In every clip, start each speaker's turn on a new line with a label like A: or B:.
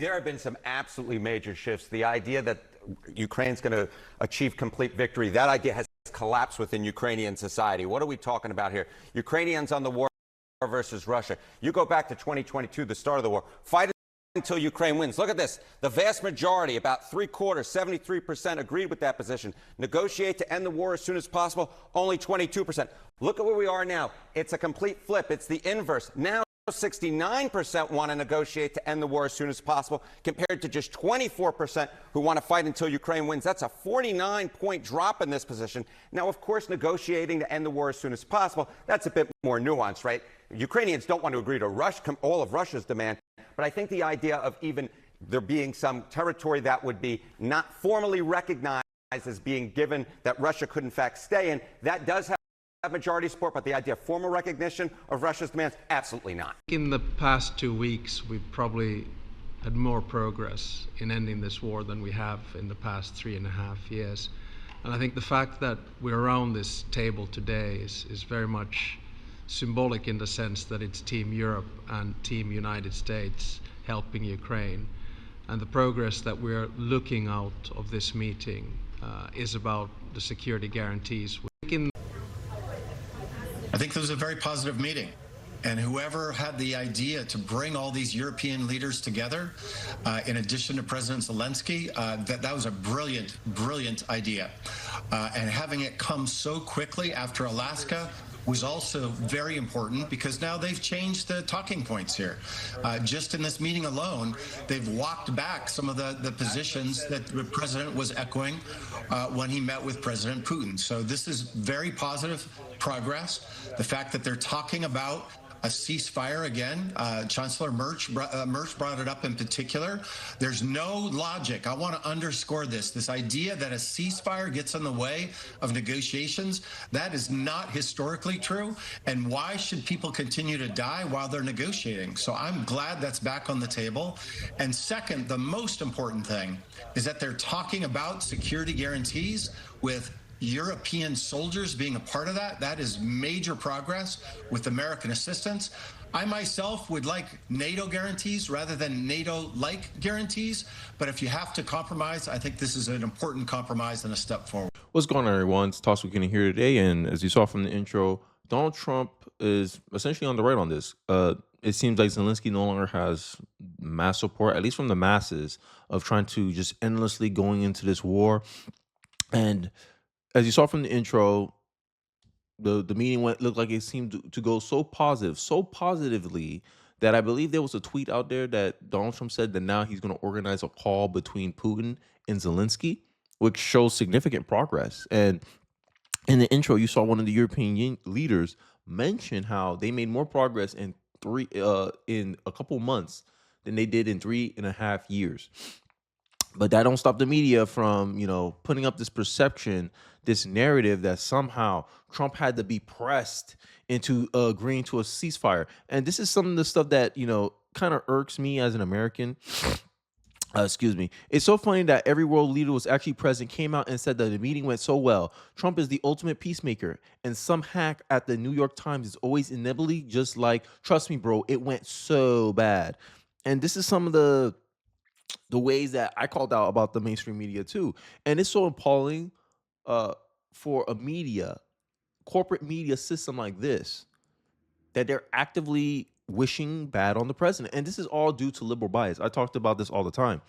A: There have been some absolutely major shifts. The idea that Ukraine's going to achieve complete victory, that idea has collapsed within Ukrainian society. What are we talking about here? Ukrainians on the war versus Russia. You go back to 2022, the start of the war. Fight until Ukraine wins. Look at this. The vast majority, about three-quarters, 73%, agreed with that position. Negotiate to end the war as soon as possible, only 22%. Look at where we are now. It's a complete flip. It's the inverse. Now 69% want to negotiate to end the war as soon as possible, compared to just 24% who want to fight until Ukraine wins. That's a 49-point drop in this position. Now, of course, negotiating to end the war as soon as possible, that's a bit more nuanced, right? Ukrainians don't want to agree to all of Russia's demand, but I think the idea of even there being some territory that would be not formally recognized as being given that Russia could in fact stay in, that does have majority support, but the idea of formal recognition of Russia's demands, absolutely not.
B: In the past 2 weeks, we've probably had more progress in ending this war than we have in the past 3.5 years. And I think the fact that we're around this table today is very much symbolic in the sense that it's Team Europe and Team United States helping Ukraine. And the progress that we're looking out of this meeting is about the security guarantees.
C: I think this was a very positive meeting. And whoever had the idea to bring all these European leaders together, in addition to President Zelensky, that was a brilliant, brilliant idea. And having it come so quickly after Alaska was also very important, because now they've changed the talking points here. Just in this meeting alone, they've walked back some of the positions that the president was echoing when he met with President Putin. So this is very positive progress. The fact that they're talking about a ceasefire again, Chancellor Merz brought it up in particular. There's no logic. I want to underscore this idea that a ceasefire gets in the way of negotiations, that is not historically true. And why should people continue to die while they're negotiating? So I'm glad that's back on the table. And second, the most important thing is that they're talking about security guarantees with European soldiers being a part of that. That is major progress with American assistance. I myself would like NATO guarantees rather than NATO-like guarantees, but if you have to compromise, I think this is an important compromise and a step forward.
D: What's going on, everyone? It's Toss Weekend here today, and as you saw from the intro, Donald Trump is essentially on the right on this. It seems like Zelensky no longer has mass support, at least from the masses, of trying to just endlessly going into this war. And as you saw from the intro, the meeting looked like it seemed to go so positively that I believe there was a tweet out there that Donald Trump said that now he's going to organize a call between Putin and Zelensky, which shows significant progress. And in the intro, you saw one of the European leaders mention how they made more progress in a couple months than they did in 3.5 years. But that don't stop the media from, putting up this perception, this narrative that somehow Trump had to be pressed into agreeing to a ceasefire. And this is some of the stuff that, kind of irks me as an American. Excuse me. It's so funny that every world leader was actually present, came out and said that the meeting went so well. Trump is the ultimate peacemaker. And some hack at the New York Times is always inevitably just like, trust me, bro, it went so bad. And this is some of the ways that I called out about the mainstream media too. And it's so appalling for a corporate media system like this, that they're actively wishing bad on the president. And this is all due to liberal bias. I talked about this all the time.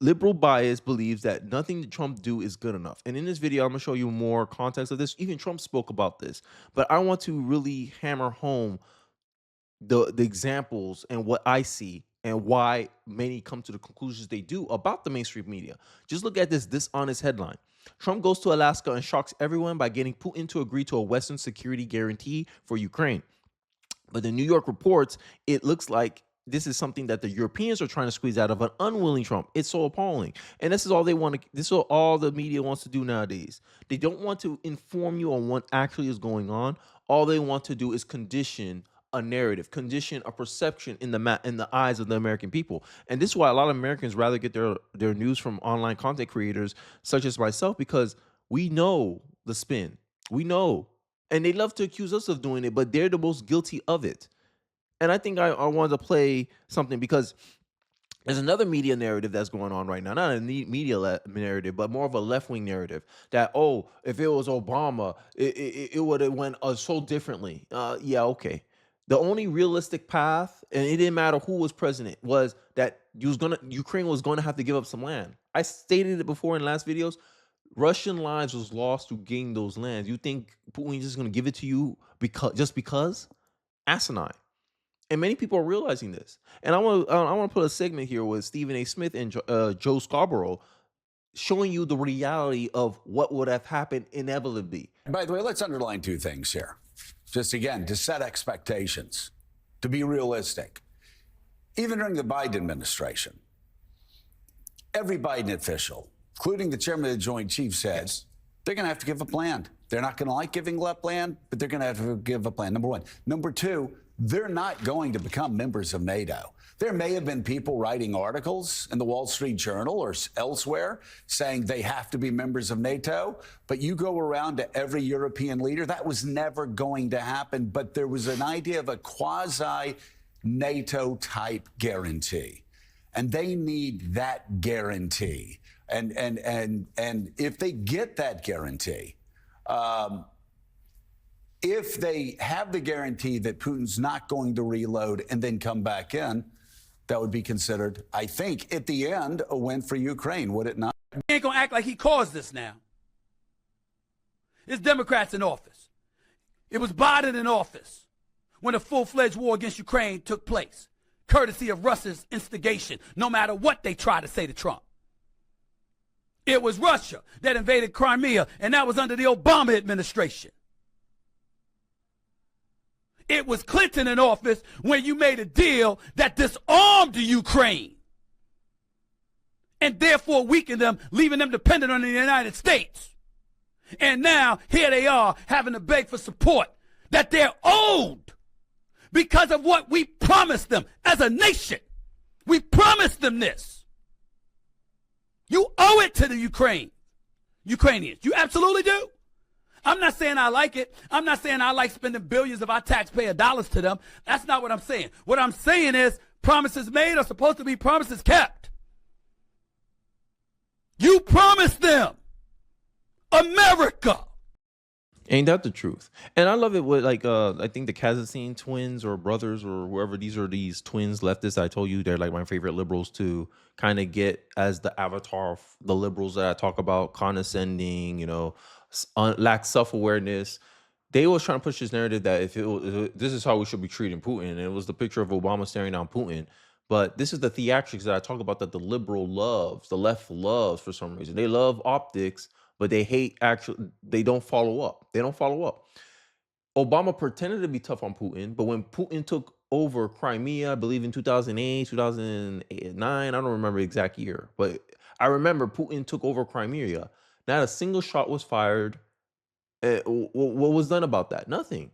D: Liberal bias believes that nothing that Trump do is good enough. And in this video, I'm going to show you more context of this. Even Trump spoke about this. But I want to really hammer home the examples and what I see and why many come to the conclusions they do about the mainstream media. Just look at this dishonest headline. Trump goes to Alaska and shocks everyone by getting Putin to agree to a Western security guarantee for Ukraine. But the New York reports, it looks like this is something that the Europeans are trying to squeeze out of an unwilling Trump. It's so appalling. And this is all they want to, this is all the media wants to do nowadays. They don't want to inform you on what actually is going on. All they want to do is condition a narrative, condition a perception in the eyes of the American people. And this is why a lot of Americans rather get their news from online content creators such as myself, because we know the spin. We know. And they love to accuse us of doing it, but they're the most guilty of it. And I think I wanted to play something because There's another media narrative that's going on right now, not a media narrative, but more of a left-wing narrative that, oh, if it was Obama, it would have went so differently. Yeah, okay. The only realistic path, and it didn't matter who was president, was that Ukraine was gonna have to give up some land. I stated it before in last videos. Russian lives was lost to gain those lands. You think Putin's just gonna give it to you because? Asinine. And many people are realizing this. And I want to put a segment here with Stephen A. Smith and Joe Scarborough showing you the reality of what would have happened inevitably.
E: By the way, let's underline two things here. Just again, to set expectations, to be realistic. Even during the Biden administration, every Biden official, including the chairman of the Joint Chiefs, says they're going to have to give up land. They're not going to like giving up land, but they're going to have to give up land, number one. Number two, they're not going to become members of NATO. There may have been people writing articles in the Wall Street Journal or elsewhere saying they have to be members of NATO, but you go around to every European leader, that was never going to happen. But there was an idea of a quasi-NATO type guarantee, and they need that guarantee. And if they get that guarantee, if they have the guarantee that Putin's not going to reload and then come back in, that would be considered, I think, at the end, a win for Ukraine, would it not?
F: He ain't gonna act like he caused this now. It's Democrats in office. It was Biden in office when a full-fledged war against Ukraine took place, courtesy of Russia's instigation, no matter what they try to say to Trump. It was Russia that invaded Crimea, and that was under the Obama administration. It was Clinton in office when you made a deal that disarmed the Ukraine and therefore weakened them, leaving them dependent on the United States. And now here they are having to beg for support that they're owed because of what we promised them as a nation. We promised them this. You owe it to the Ukrainians. You absolutely do. I'm not saying I like it. I'm not saying I like spending billions of our taxpayer dollars to them. That's not what I'm saying. What I'm saying is promises made are supposed to be promises kept. You promised them America.
D: Ain't that the truth? And I love it with I think the Kazakhstan twins or brothers or whoever, these twins leftists. I told you they're like my favorite liberals to kind of get as the avatar of the liberals that I talk about, condescending, lack self-awareness. They was trying to push this narrative that this is how we should be treating Putin. And it was the picture of Obama staring down Putin. But this is the theatrics that I talk about that the liberal loves, the left loves for some reason. They love optics, but they hate they don't follow up. They don't follow up. Obama pretended to be tough on Putin, but when Putin took over Crimea, I believe in 2008, 2009, I don't remember the exact year, but I remember Putin took over Crimea. Not a single shot was fired. What was done about that? Nothing.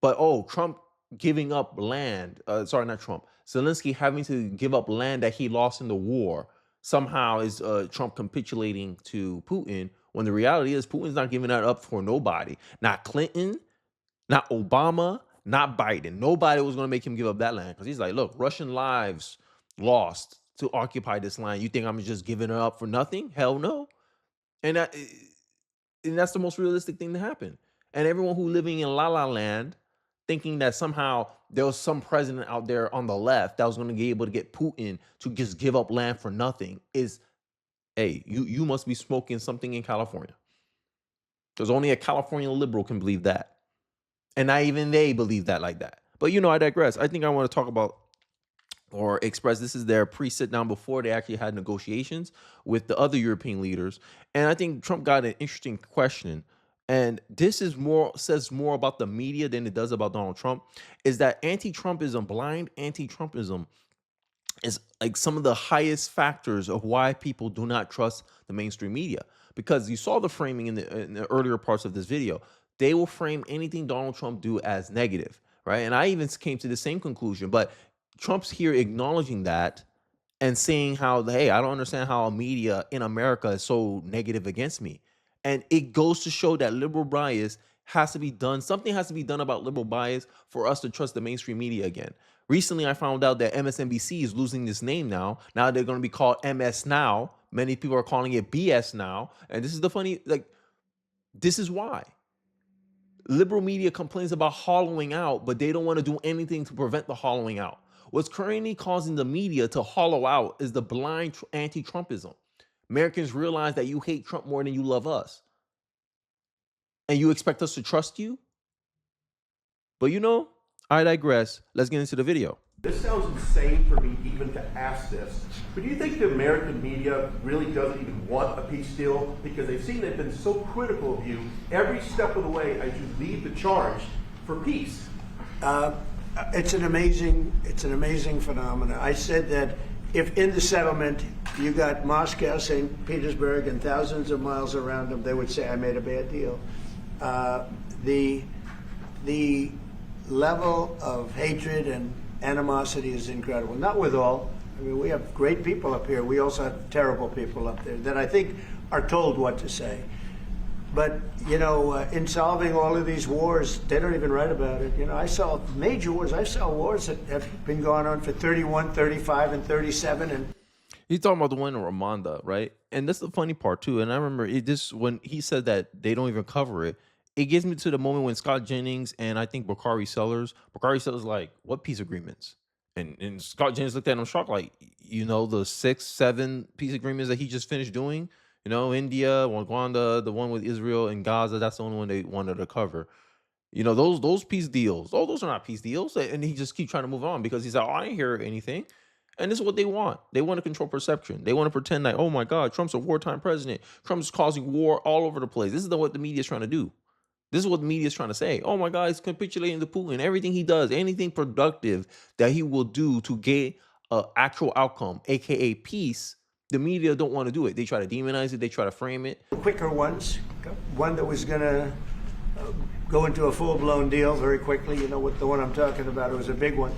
D: But Trump giving up land. Sorry, not Trump. Zelensky having to give up land that he lost in the war somehow is Trump capitulating to Putin, when the reality is Putin's not giving that up for nobody. Not Clinton, not Obama, not Biden. Nobody was going to make him give up that land, because he's like, look, Russian lives lost to occupy this land. You think I'm just giving it up for nothing? Hell no. And that's the most realistic thing to happen. And everyone who living in La La Land, thinking that somehow there was some president out there on the left that was going to be able to get Putin to just give up land for nothing is, hey, you must be smoking something in California. Because only a California liberal can believe that. And not even they believe that like that. But I digress. I think I want to talk about or express this is their pre-sit down before they actually had negotiations with the other European leaders. And I think Trump got an interesting question. And this says more about the media than it does about Donald Trump, is that anti-Trumpism, blind anti-Trumpism, is like some of the highest factors of why people do not trust the mainstream media. Because you saw the framing in the earlier parts of this video. They will frame anything Donald Trump do as negative, right? And I even came to the same conclusion. But Trump's here acknowledging that and saying how, hey, I don't understand how media in America is so negative against me. And it goes to show that liberal bias has to be done. Something has to be done about liberal bias for us to trust the mainstream media again. Recently, I found out that MSNBC is losing this name now. Now they're going to be called MS Now. Many people are calling it BS Now. And this is the funny, like, this is why. Liberal media complains about hollowing out, but they don't want to do anything to prevent the hollowing out. What's currently causing the media to hollow out is the blind anti-Trumpism. Americans realize that you hate Trump more than you love us. And you expect us to trust you? But you know, I digress. Let's get into the video.
G: This sounds insane for me even to ask this, but do you think the American media really doesn't even want a peace deal? Because they've been so critical of you every step of the way as you lead the charge for peace.
H: It's an amazing phenomenon. I said that if in the settlement you got Moscow, St. Petersburg, and thousands of miles around them, they would say I made a bad deal. The level of hatred and animosity is incredible. Not with all. I mean, we have great people up here. We also have terrible people up there that I think are told what to say. But, you know, in solving all of these wars, they don't even write about it. You know, I saw major wars. I saw wars that have been going on for 31, 35, and 37. And
D: he's talking about the one in Rwanda, right? And that's the funny part, too. And I remember when he said that they don't even cover it, it gets me to the moment when Scott Jennings and I think Bakari Sellers like, what peace agreements? And Scott Jennings looked at him shocked, like, you know, the 6, 7 peace agreements that he just finished doing? You know, India, Rwanda, the one with Israel and Gaza, that's the only one they wanted to cover. You know, those peace deals, those are not peace deals. And he just keeps trying to move on because he's like, I didn't hear anything. And this is what they want. They want to control perception. They want to pretend like, oh my God, Trump's a wartime president. Trump's causing war all over the place. This is what the media is trying to do. This is what the media is trying to say. Oh my God, he's capitulating to Putin. Everything he does, anything productive that he will do to get an actual outcome, aka peace, the media don't want to do it. They try to demonize it. They try to frame it.
H: quicker ones, one that was going to go into a full-blown deal very quickly. You know what the one I'm talking about? It was a big one.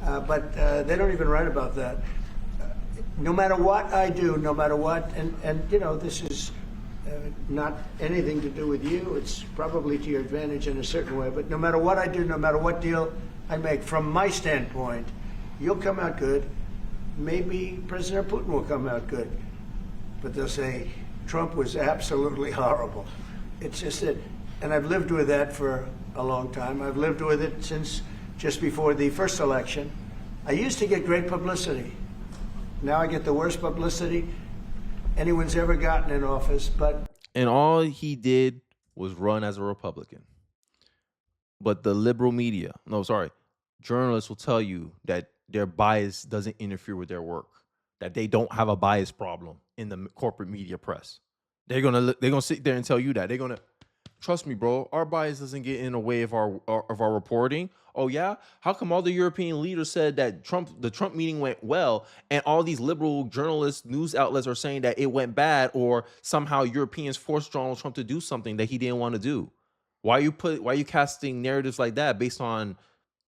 H: But they don't even write about that. No matter what I do, no matter what, and you know, this is not anything to do with you. It's probably to your advantage in a certain way. But no matter what I do, no matter what deal I make, from my standpoint, you'll come out good. Maybe President Putin will come out good. But they'll say, Trump was absolutely horrible. It's just that, and I've lived with that for a long time. I've lived with it since just before the first election. I used to get great publicity. Now I get the worst publicity anyone's ever gotten in office.
D: And all he did was run as a Republican. But the liberal media, journalists will tell you that their bias doesn't interfere with their work, that they don't have a bias problem in the corporate media press. They're gonna sit there and tell you that. They're gonna, trust me, bro, our bias doesn't get in the way of our reporting. Oh yeah? How come all the European leaders said that the Trump meeting went well, and all these liberal journalists, news outlets are saying that it went bad, or somehow Europeans forced Donald Trump to do something that he didn't want to do? Why are you casting narratives like that based on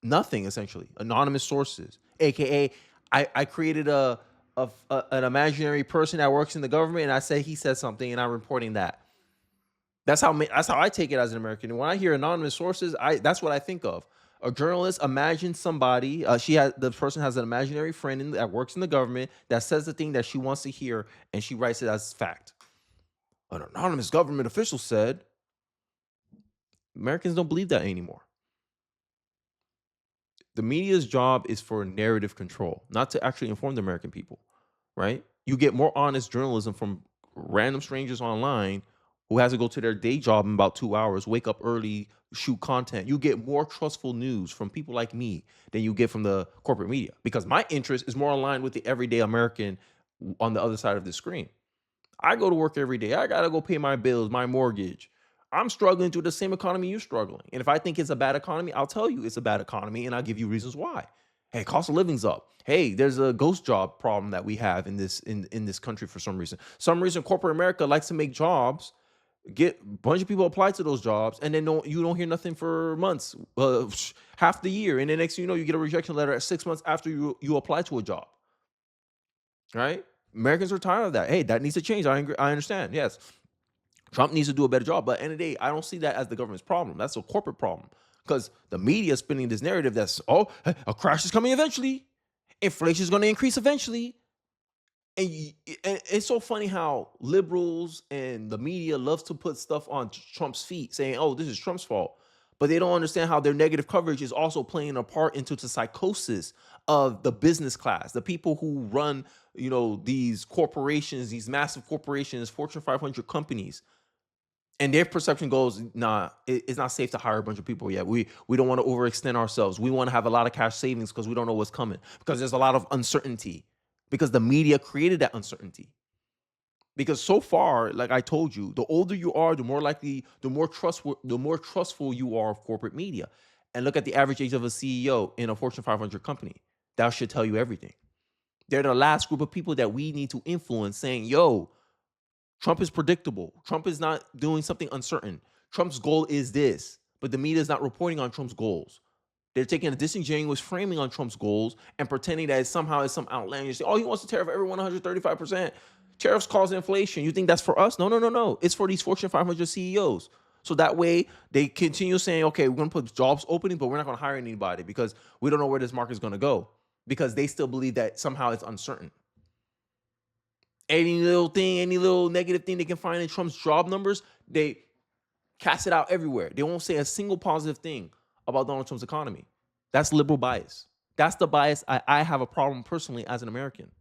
D: nothing, essentially? Anonymous sources, aka I created an imaginary person that works in the government, and I say he said something, and I'm reporting that. That's how I take it as an American. And when I hear anonymous sources, that's what I think of. A journalist imagines somebody. The person has an imaginary friend that works in the government that says the thing that she wants to hear, and she writes it as fact. An anonymous government official said. Americans don't believe that anymore. The media's job is for narrative control, not to actually inform the American people, right? You get more honest journalism from random strangers online who has to go to their day job in about 2 hours, wake up early, shoot content. You get more trustful news from people like me than you get from the corporate media, because my interest is more aligned with the everyday American on the other side of the screen. I go to work every day. I got to go pay my bills, my mortgage. I'm struggling through the same economy you're struggling. And if I think it's a bad economy, I'll tell you it's a bad economy, and I'll give you reasons why. Hey, cost of living's up. Hey, there's a ghost job problem that we have in this country for some reason. Some reason corporate America likes to make jobs, get a bunch of people apply to those jobs, and then you don't hear nothing for months, half the year. And then next thing you know, you get a rejection letter at 6 months after you apply to a job. Right? Americans are tired of that. Hey, that needs to change. I understand. Yes. Trump needs to do a better job. But at the end of the day, I don't see that as the government's problem. That's a corporate problem. because the media is spinning this narrative that's, oh, a crash is coming eventually. Inflation is going to increase eventually. And it's so funny how liberals and the media loves to put stuff on Trump's feet, saying, "Oh, this is Trump's fault," but they don't understand how their negative coverage is also playing a part into the psychosis of the business class, the people who run, these corporations, these massive corporations, Fortune 500 companies, and their perception goes, "Nah, it's not safe to hire a bunch of people yet. We don't want to overextend ourselves. We want to have a lot of cash savings because we don't know what's coming because there's a lot of uncertainty." Because the media created that uncertainty. Because so far, like I told you, the older you are, the more trustful you are of corporate media. And look at the average age of a CEO in a Fortune 500 company. That should tell you everything. They're the last group of people that we need to influence, saying, "Yo, Trump is predictable. Trump is not doing something uncertain. Trump's goal is this," but the media is not reporting on Trump's goals. They're taking a disingenuous framing on Trump's goals and pretending that somehow it's some outlandish thing. Oh, he wants to tariff everyone 135%. Tariffs cause inflation. You think that's for us? No, no, no, no. It's for these Fortune 500 CEOs. So that way they continue saying, okay, we're going to put jobs opening, but we're not going to hire anybody because we don't know where this market is going to go, because they still believe that somehow it's uncertain. Any little thing, any little negative thing they can find in Trump's job numbers, they cast it out everywhere. They won't say a single positive thing about Donald Trump's economy. That's liberal bias. That's the bias I have a problem personally as an American,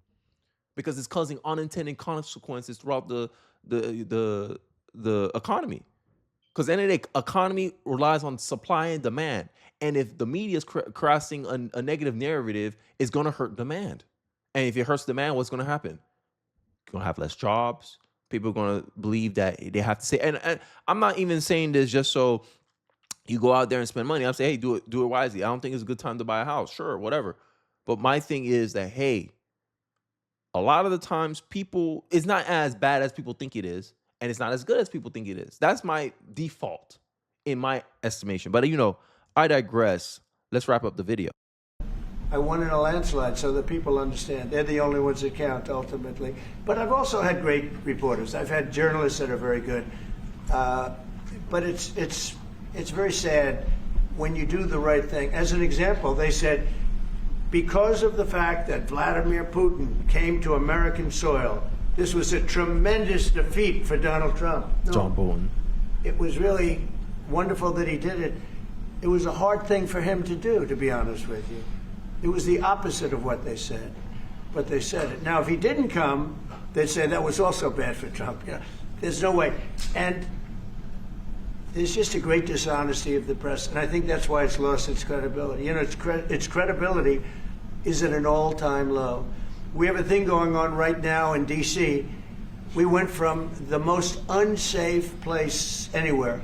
D: because it's causing unintended consequences throughout the economy. Because the end of the day, economy relies on supply and demand, and if the media is crafting a negative narrative, it's going to hurt demand. And if it hurts demand, what's going to happen? You're going to have less jobs. People are going to believe that they have to say. And I'm not even saying this just so you go out there and spend money. I'm saying, hey, do it wisely. I don't think it's a good time to buy a house. Sure, whatever. But my thing is that, hey, a lot of the times it's not as bad as people think it is, and it's not as good as people think it is. That's my default in my estimation. But I digress. Let's wrap up the video.
H: I won in a landslide, so that people understand. They're the only ones that count, ultimately. But I've also had great reporters. I've had journalists that are very good. But it's very sad when you do the right thing. As an example, they said, because of the fact that Vladimir Putin came to American soil, this was a tremendous defeat for Donald Trump. No,
D: John Bolton.
H: It was really wonderful that he did it. It was a hard thing for him to do, to be honest with you. It was the opposite of what they said, but they said it. Now, if he didn't come, they'd say that was also bad for Trump. There's no way. And there's just a great dishonesty of the press, and I think that's why it's lost its credibility. Its credibility is at an all-time low. We have a thing going on right now in D.C. We went from the most unsafe place anywhere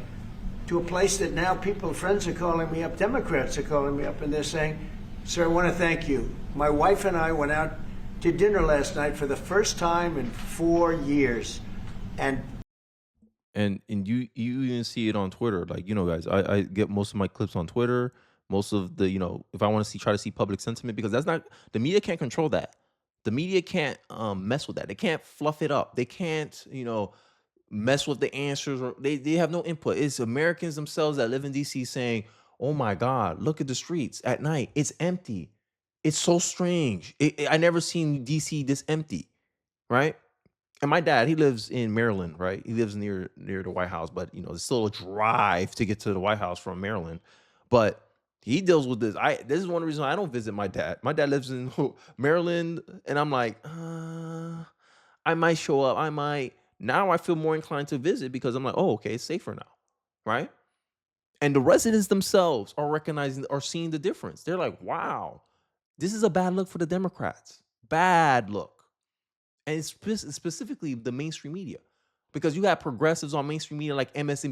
H: to a place that now friends are calling me up, Democrats are calling me up, and they're saying, "Sir, I want to thank you. My wife and I went out to dinner last night for the first time in 4 years."
D: And you even see it on Twitter. Like, guys, I get most of my clips on Twitter. Most of the, if I want to try to see public sentiment, because the media can't control that. The media can't mess with that. They can't fluff it up. They can't, mess with the answers, or they have no input. It's Americans themselves that live in DC saying, "Oh my God, look at the streets at night. It's empty. It's so strange. I never seen DC this empty," right? And my dad, he lives in Maryland, right? He lives near the White House, but it's still a drive to get to the White House from Maryland. But he deals with this. This is one of the reasons I don't visit my dad. My dad lives in Maryland, and I'm like, I might show up. I might. Now I feel more inclined to visit because I'm like, oh, okay, it's safer now, right? And the residents themselves are seeing the difference. They're like, wow, this is a bad look for the Democrats. Bad look. And it's specifically the mainstream media, because you have progressives on mainstream media like MS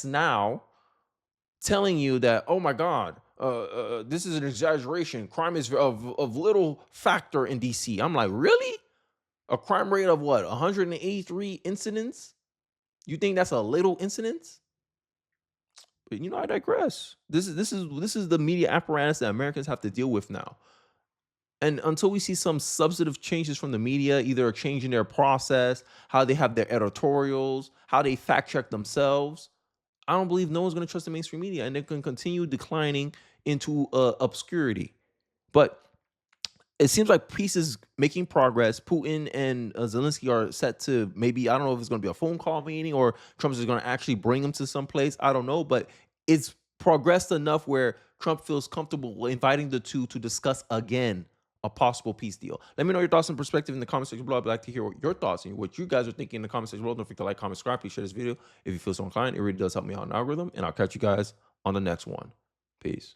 D: Now, telling you that, oh my God, this is an exaggeration. Crime is of little factor in DC. I'm like, really? A crime rate of what? 183 incidents? You think that's a little incidents? But I digress. This is the media apparatus that Americans have to deal with now. And until we see some substantive changes from the media, either a change in their process, how they have their editorials, how they fact check themselves, I don't believe no one's going to trust the mainstream media, and they're going to continue declining into obscurity. But it seems like peace is making progress. Putin and Zelensky are set to, maybe, I don't know if it's going to be a phone call meeting or Trump is going to actually bring them to some place. I don't know, but it's progressed enough where Trump feels comfortable inviting the two to discuss again a possible peace deal. Let me know your thoughts and perspective in the comment section below. I'd like to hear what your thoughts and what you guys are thinking in the comment section below. Don't forget to like, comment, subscribe. Please share this video if you feel so inclined. It really does help me out in the algorithm, and I'll catch you guys on the next one. Peace.